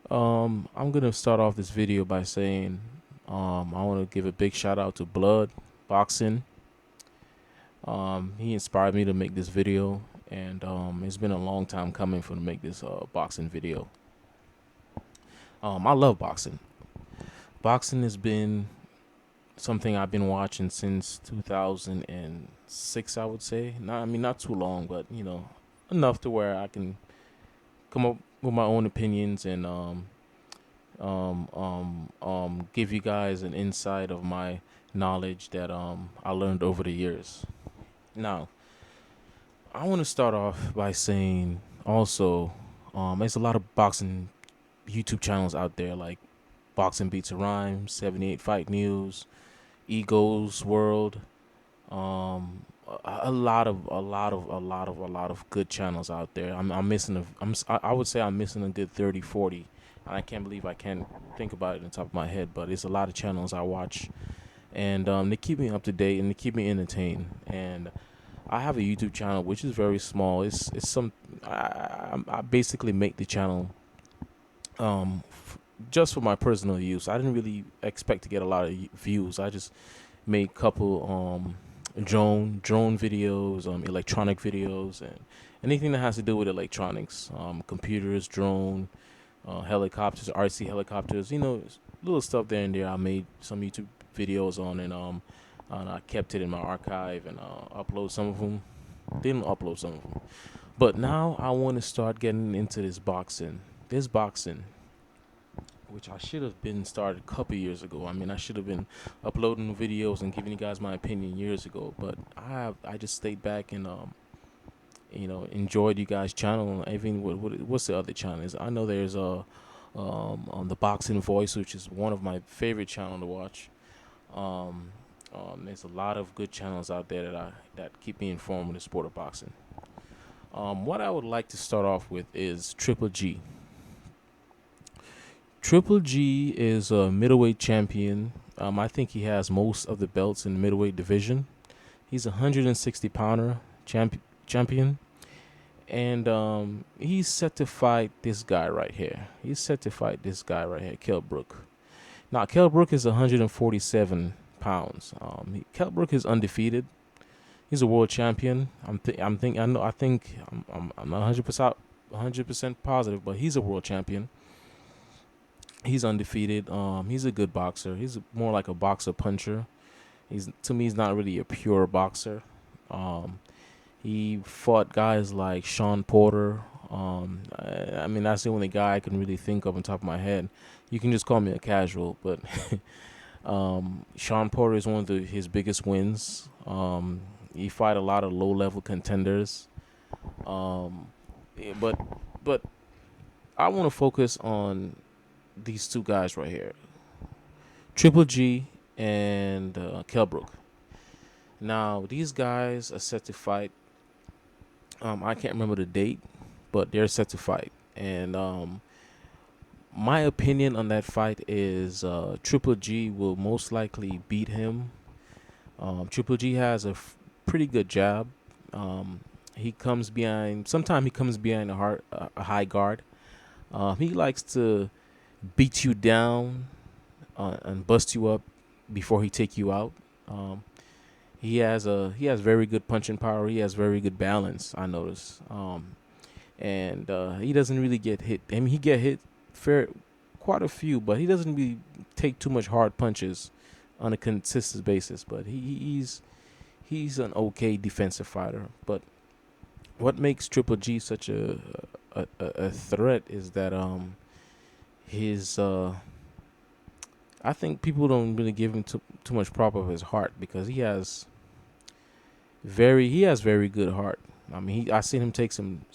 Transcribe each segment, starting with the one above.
I'm gonna start off this video by saying, I want to give a big shout out to Blood Boxing. He inspired me to make this video, and it's been a long time coming for to make this boxing video. I love boxing. Boxing has been something I've been watching since 2006. I would say, not too long, but enough to where I can come up with my own opinions and give you guys an insight of my knowledge that I learned over the years. Now, I want to start off by saying also, there's a lot of boxing YouTube channels out there like Boxing Beats a Rhyme, 78 Fight News, Egos World, a lot of good channels out there. I'm missing I would say I'm missing a good 30, 40. I can't believe I can't think about it on top of my head, but it's a lot of channels I watch, and they keep me up to date and they keep me entertained. And I have a YouTube channel which is very small. It's some I basically make the channel just for my personal use. I didn't really expect to get a lot of views. I just made a couple drone videos, electronic videos, and anything that has to do with electronics, computers, drone, helicopters, RC helicopters. Little stuff there and there. I made some YouTube videos on, and I kept it in my archive and upload some of them. Didn't upload some of them, but now I want to start getting into this boxing. This boxing, which I should have been started a couple years ago. I mean, I should have been uploading videos and giving you guys my opinion years ago. But I just stayed back and enjoyed you guys' channel. Even what's the other channels? I know there's on the Boxing Voice, which is one of my favorite channel to watch. Um, there's a lot of good channels out there that keep me informed with the sport of boxing. What I would like to start off with is Triple G. Triple G is a middleweight champion. I think he has most of the belts in the middleweight division. He's a 160 pounder champion. And he's set to fight this guy right here. Kell Brook. Now, Kell Brook is 147 pounds. Kell Brook is undefeated. He's a world champion. I'm not 100% positive, but he's a world champion. He's undefeated. He's a good boxer. He's more like a boxer puncher. He's not really a pure boxer. He fought guys like Sean Porter. That's the only guy I can really think of on top of my head. You can just call me a casual, but Sean Porter is one of his biggest wins. He fought a lot of low-level contenders. But I want to focus on these two guys right here, Triple G and Kell Brook. Now, these guys are set to fight. I can't remember the date, but they're set to fight. And my opinion on that fight is Triple G will most likely beat him. Triple G has a pretty good jab. He comes behind. Sometimes he comes behind a high guard. He likes to beat you down and bust you up before he take you out. He has very good punching power. He has very good balance. I notice, and he doesn't really get hit. I mean, he get hit quite a few, but he doesn't really take too much hard punches on a consistent basis. But he's an okay defensive fighter. But what makes Triple G such a threat is that his I think people don't really give him too much prop of his heart, because he has very good heart. I mean, I seen him take some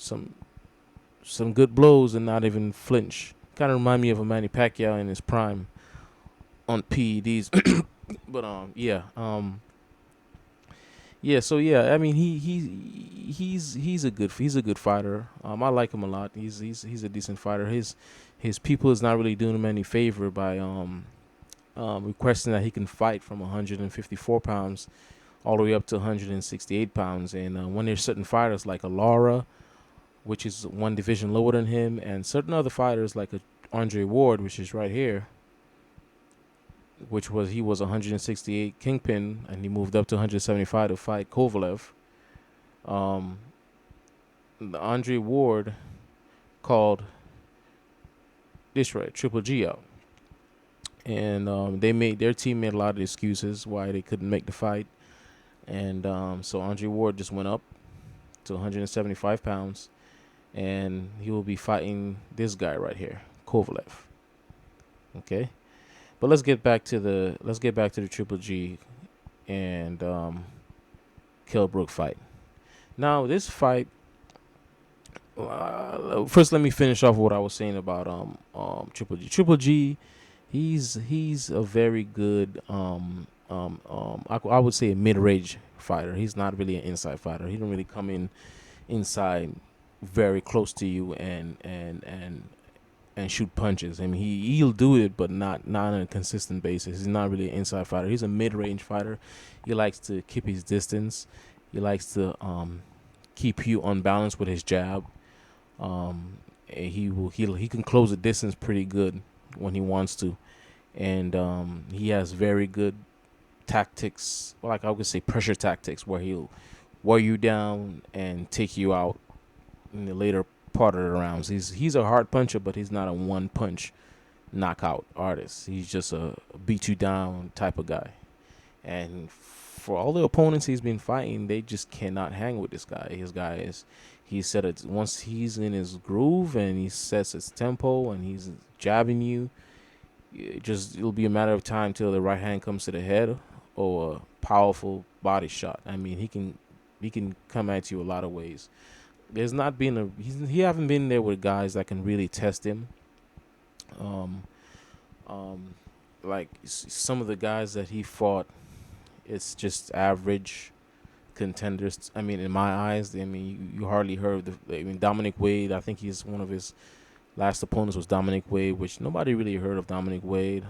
good blows and not even flinch. Kind of remind me of a Manny Pacquiao in his prime on PEDs. But so yeah. I mean, he's a good fighter. I like him a lot. He's a decent fighter. His people is not really doing him any favor by requesting that he can fight from 154 pounds all the way up to 168 pounds. And when there's certain fighters like a Lara, which is one division lower than him, and certain other fighters like Andre Ward, which is right here, he was 168 kingpin, and he moved up to 175 to fight Kovalev. Um, the Andre Ward called this right Triple G out, and their team made a lot of excuses why they couldn't make the fight, and so Andre Ward just went up to 175 pounds, and he will be fighting this guy right here, Kovalev. Okay, but let's get back to the Triple G and Kell Brook fight. Now this fight. First, let me finish off what I was saying about Triple G. Triple G, he's a very good I would say a mid-range fighter. He's not really an inside fighter. He don't really come in inside very close to you and shoot punches. I mean, he'll do it, but not on a consistent basis. He's not really an inside fighter. He's a mid-range fighter. He likes to keep his distance. He likes to keep you unbalanced with his jab. He can close the distance pretty good when he wants to, and he has very good tactics, like I would say pressure tactics, where he'll wear you down and take you out in the later part of the rounds. He's a hard puncher, but he's not a one punch knockout artist. He's just a beat you down type of guy, and for all the opponents he's been fighting, they just cannot hang with this guy. He said it once he's in his groove and he sets his tempo and he's jabbing you. It'll be a matter of time till the right hand comes to the head or a powerful body shot. I mean, he can come at you a lot of ways. There's not been he haven't been there with guys that can really test him. Like some of the guys that he fought, it's just average contenders. I mean, in my eyes, you hardly heard Dominic Wade. I think he's one of his last opponents was Dominic Wade, which nobody really heard of Dominic Wade.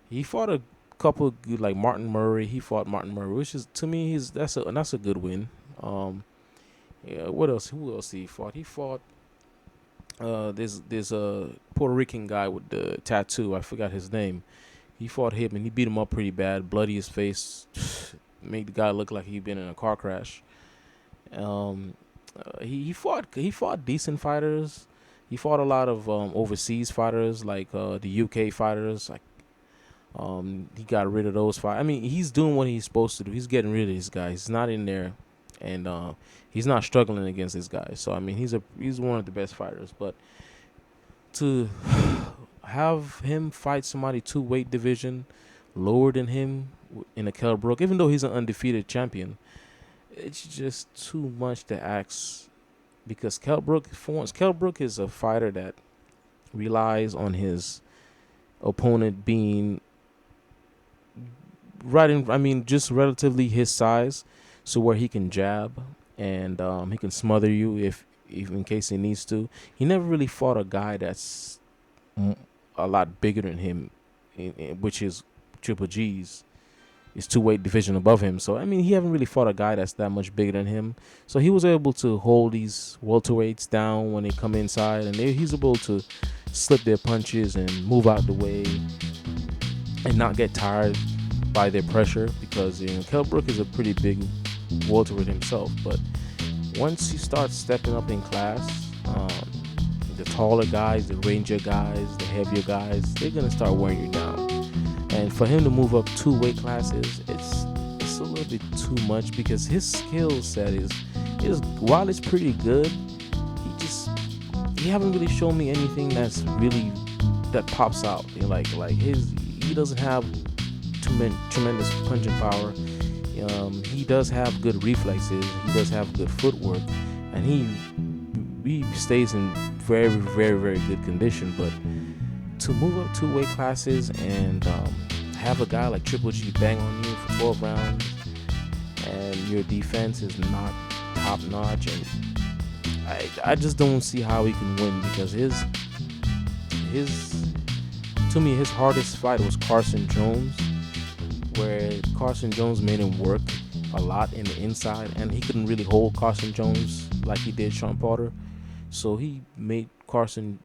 He fought a couple of good, like Martin Murray. He fought Martin Murray, which is to me that's a good win. Yeah. What else? Who else he fought? He fought. There's a Puerto Rican guy with the tattoo. I forgot his name. He fought him and he beat him up pretty bad. Bloody his face, made the guy look like he'd been in a car crash. He fought decent fighters. He fought a lot of overseas fighters, like the UK fighters. Like he got rid of those fighters. I mean, he's doing what he's supposed to do. He's getting rid of these guys. He's not in there, and he's not struggling against this guy. So I mean, he's one of the best fighters. But to have him fight somebody 2 weight division lower than him in a Kell Brook, even though he's an undefeated champion, it's just too much to ask. Because Kell Brook is a fighter that relies on his opponent being just relatively his size, so where he can jab and he can smother you if in case he needs to. He never really fought a guy that's a lot bigger than him, which is Triple G's. Is 2 weight division above him. So I mean, he haven't really fought a guy that's that much bigger than him. So he was able to hold these welterweights down when they come inside, and he's able to slip their punches and move out the way and not get tired by their pressure, because Kell Brook is a pretty big welterweight himself. But once he starts stepping up in class, the taller guys, the rangier guys, the heavier guys, they're gonna start wearing you down. And for him to move up 2 weight classes, it's a little bit too much, because his skill set is while it's pretty good, he haven't really shown me anything that's really that pops out. He doesn't have tremendous punching power. He does have good reflexes. He does have good footwork, and he stays in very, very, very good condition. But to move up 2 weight classes and have a guy like Triple G bang on you for 12 rounds, and your defense is not top notch, and I just don't see how he can win, because to me his hardest fight was Carson Jones, where Carson Jones made him work a lot in the inside, and he couldn't really hold Carson Jones like he did Sean Porter. So he made Carson